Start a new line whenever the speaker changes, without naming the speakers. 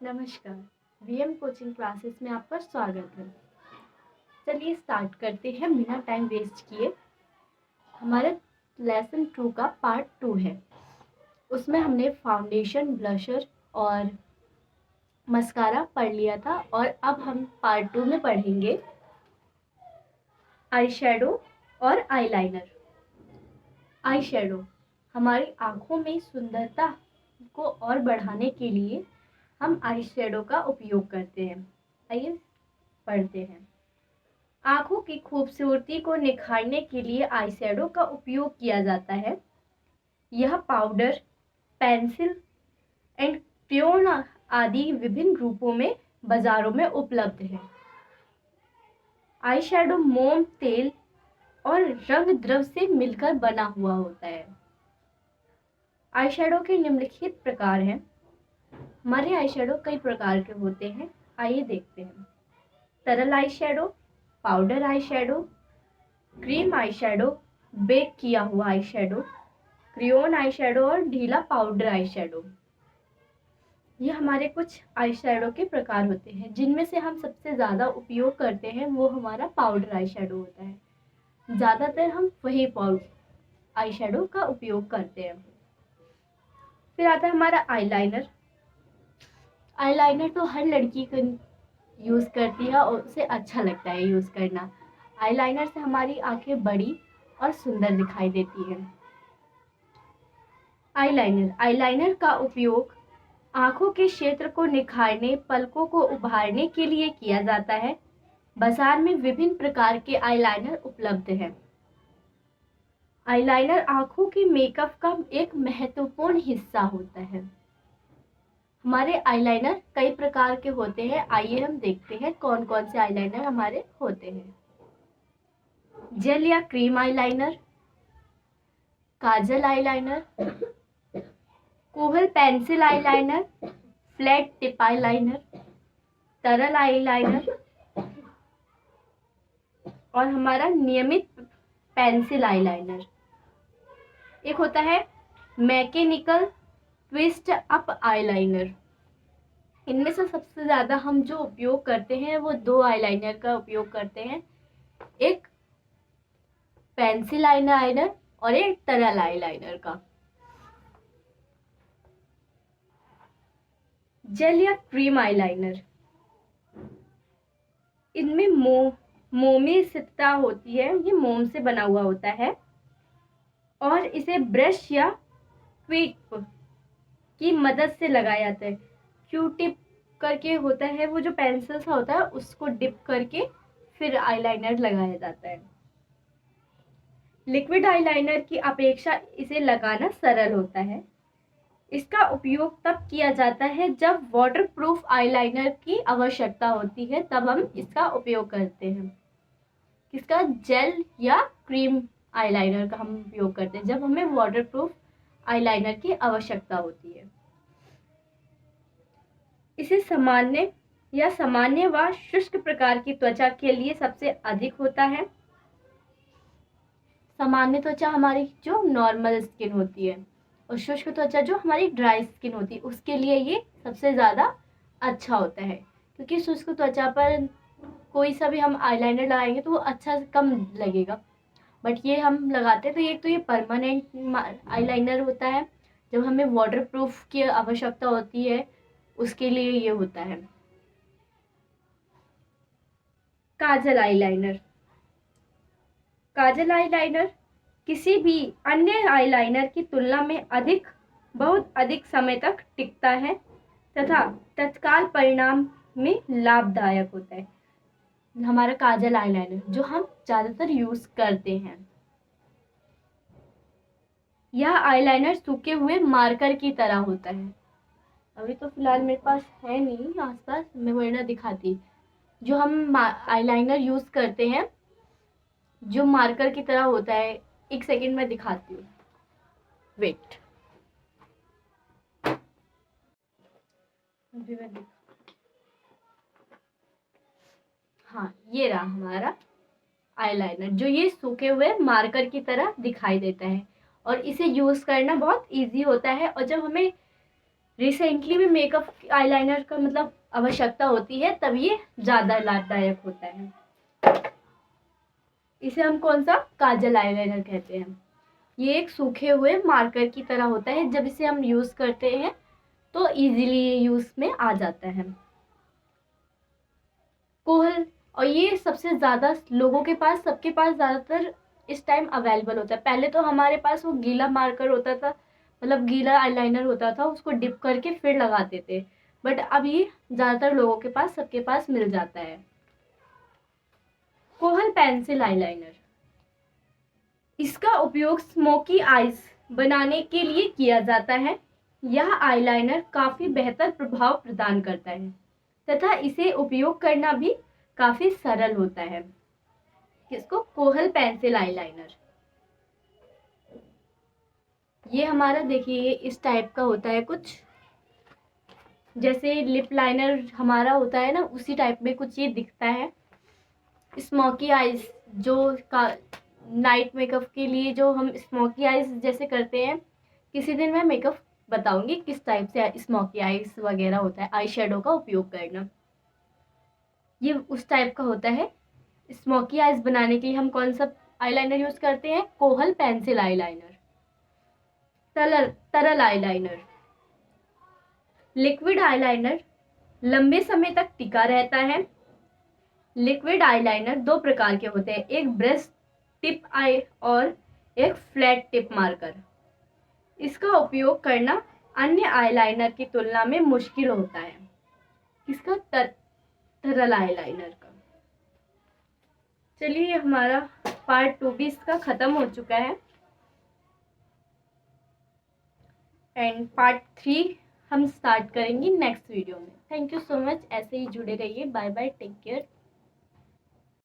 नमस्कार। VM coaching classes में आपका स्वागत है। चलिए स्टार्ट करते हैं बिना टाइम वेस्ट किए। हमारा लेसन 2 का पार्ट 2 है। उसमें हमने फाउंडेशन, ब्लशर और मस्कारा पढ़ लिया था और अब हम पार्ट 2 में पढ़ेंगे आई शेडो और आईलाइनर। आई शेडो हमारी आँखों में सुंदरता को और बढ़ाने के लिए हम आई शेडो का उपयोग करते हैं। आइए पढ़ते हैं। आँखों की खूबसूरती को निखारने के लिए आई शेडो का उपयोग किया जाता है। यह पाउडर, पेंसिल एंड क्रेयॉन आदि विभिन्न रूपों में बाजारों में उपलब्ध है। आई शेडो मोम, तेल और रंग द्रव से मिलकर बना हुआ होता है। आई शेडो के निम्नलिखित प्रकार हैं। हमारे आई शेडो कई प्रकार के होते हैं, आइए देखते हैं। तरल eye shadow, powder eye shadow, cream eye shadow, bake किया हुआ eye shadow, crayon eye shadow और ढीला पाउडर आई शेडो। ये हमारे कुछ आई शेडो के प्रकार होते हैं, जिनमें से हम सबसे ज़्यादा उपयोग करते हैं वो हमारा पाउडर आई शेडो होता है। ज़्यादातर हम वही पाउडर आई शेडो का उपयोग करते हैं। फिर आता है हमारा आईलाइनर। आईलाइनर तो हर लड़की को यूज़ करती है और उसे अच्छा लगता है यूज़ करना। आईलाइनर से हमारी आंखें बड़ी और सुंदर दिखाई देती हैं। आईलाइनर आईलाइनर का उपयोग आंखों के क्षेत्र को निखारने, पलकों को उभारने के लिए किया जाता है। बाजार में विभिन्न प्रकार के आईलाइनर उपलब्ध हैं। आईलाइनर आंखों के मेकअप का एक महत्वपूर्ण हिस्सा होता है। हमारे आईलाइनर कई प्रकार के होते हैं, आइए हम देखते हैं कौन कौन से आईलाइनर हमारे होते हैं। जेल या cream eyeliner, kajal eyeliner, kohl pencil eyeliner, flat tip eyeliner, तरल आईलाइनर और हमारा नियमित पेंसिल आईलाइनर। एक होता है मैकेनिकल ट्विस्ट अप आईलाइनर। इनमें से सबसे ज़्यादा हम जो उपयोग करते हैं वो दो आईलाइनर का उपयोग करते हैं, एक पेंसिल आईलाइनर और एक तरल आईलाइनर का। जेल या क्रीम आईलाइनर, इनमें मोमी सतह होती है, ये मोम से बना हुआ होता है और इसे ब्रश या क्विप की मदद से लगाया जाता है। क्यू टिप करके होता है, वो जो पेंसिल सा होता है उसको डिप करके फिर आईलाइनर लगाया जाता है। लिक्विड आईलाइनर की अपेक्षा इसे लगाना सरल होता है। इसका उपयोग तब किया जाता है जब वाटरप्रूफ आईलाइनर की आवश्यकता होती है, तब हम इसका उपयोग करते हैं। किसका? जेल या क्रीम आईलाइनर का हम उपयोग करते हैं जब हमें वाटरप्रूफ आईलाइनर की आवश्यकता होती है। इसे सामान्य व शुष्क प्रकार की त्वचा के लिए सबसे अधिक होता है। सामान्य त्वचा हमारी जो नॉर्मल स्किन होती है और शुष्क त्वचा जो हमारी ड्राई स्किन होती है उसके लिए ये सबसे ज़्यादा अच्छा होता है, क्योंकि शुष्क त्वचा पर कोई सा भी हम आईलाइनर लगाएंगे तो वो अच्छा कम लगेगा, बट ये हम लगाते हैं तो एक तो ये परमानेंट आईलाइनर होता है। जब हमें वाटरप्रूफ की आवश्यकता होती है उसके लिए ये होता है। काजल आईलाइनर। काजल आईलाइनर किसी भी अन्य आईलाइनर की तुलना में बहुत अधिक समय तक टिकता है तथा तत्काल परिणाम में लाभदायक होता है। हमारा काजल आईलाइनर जो हम ज़्यादातर यूज़ करते हैं, यह आईलाइनर सूखे हुए मार्कर की तरह होता है। अभी तो फिलहाल मेरे पास है नहीं आसपास, मैं वरना दिखाती। जो हम आईलाइनर यूज़ करते हैं जो मार्कर की तरह होता है, एक सेकंड में दिखाती हूँ, वेट। हाँ, ये रहा हमारा आईलाइनर जो ये सूखे हुए मार्कर की तरह दिखाई देता है और इसे यूज़ करना बहुत इजी होता है। और जब हमें रिसेंटली में मेकअप आईलाइनर का मतलब आवश्यकता होती है, तब ये ज़्यादा लाभदायक होता है। इसे हम कौन सा काजल आईलाइनर कहते हैं। ये एक सूखे हुए मार्कर की तरह होता है, जब इसे हम यूज़ करते हैं तो इजीली ये यूज़ में आ जाता है। कोहल, और ये सबसे ज़्यादा लोगों के पास, सबके पास ज़्यादातर इस टाइम अवेलेबल होता है। पहले तो हमारे पास वो गीला मार्कर होता था, मतलब गीला आईलाइनर होता था, उसको डिप करके फिर लगाते थे, बट अब ये ज़्यादातर लोगों के पास, सबके पास मिल जाता है। कोहल पेंसिल आईलाइनर, इसका उपयोग स्मोकी आईज बनाने के लिए किया जाता है। यह आईलाइनर काफ़ी बेहतर प्रभाव प्रदान करता है तथा इसे उपयोग करना भी काफ़ी सरल होता है। किसको? कोहल पेंसिल आईलाइनर। ये हमारा देखिए, ये इस टाइप का होता है कुछ, जैसे लिप लाइनर हमारा होता है ना, उसी टाइप में कुछ ये दिखता है। स्मोकी आईज जो का नाइट मेकअप के लिए जो हम स्मोकी आईज जैसे करते हैं, किसी दिन मैं मेकअप बताऊंगी किस टाइप से स्मोकी आईज वगैरह होता है, आई शेडो का उपयोग करना। ये उस टाइप का होता है। स्मोकी आईज बनाने के लिए हम कौन सा आईलाइनर यूज करते हैं? कोहल पेंसिल आईलाइनर। तरल तरल आईलाइनर, लिक्विड आईलाइनर लंबे समय तक टिका रहता है। लिक्विड आईलाइनर दो प्रकार के होते हैं, एक ब्रश टिप आई और एक फ्लैट टिप मार्कर। इसका उपयोग करना अन्य आईलाइनर की तुलना में मुश्किल होता है। इसका तरल आईलाइनर का। चलिए, हमारा पार्ट 2 भी इसका खत्म हो चुका है, एंड पार्ट 3 हम स्टार्ट करेंगे नेक्स्ट वीडियो में। थैंक यू सो मच, ऐसे ही जुड़े रहिए। Bye bye, take care.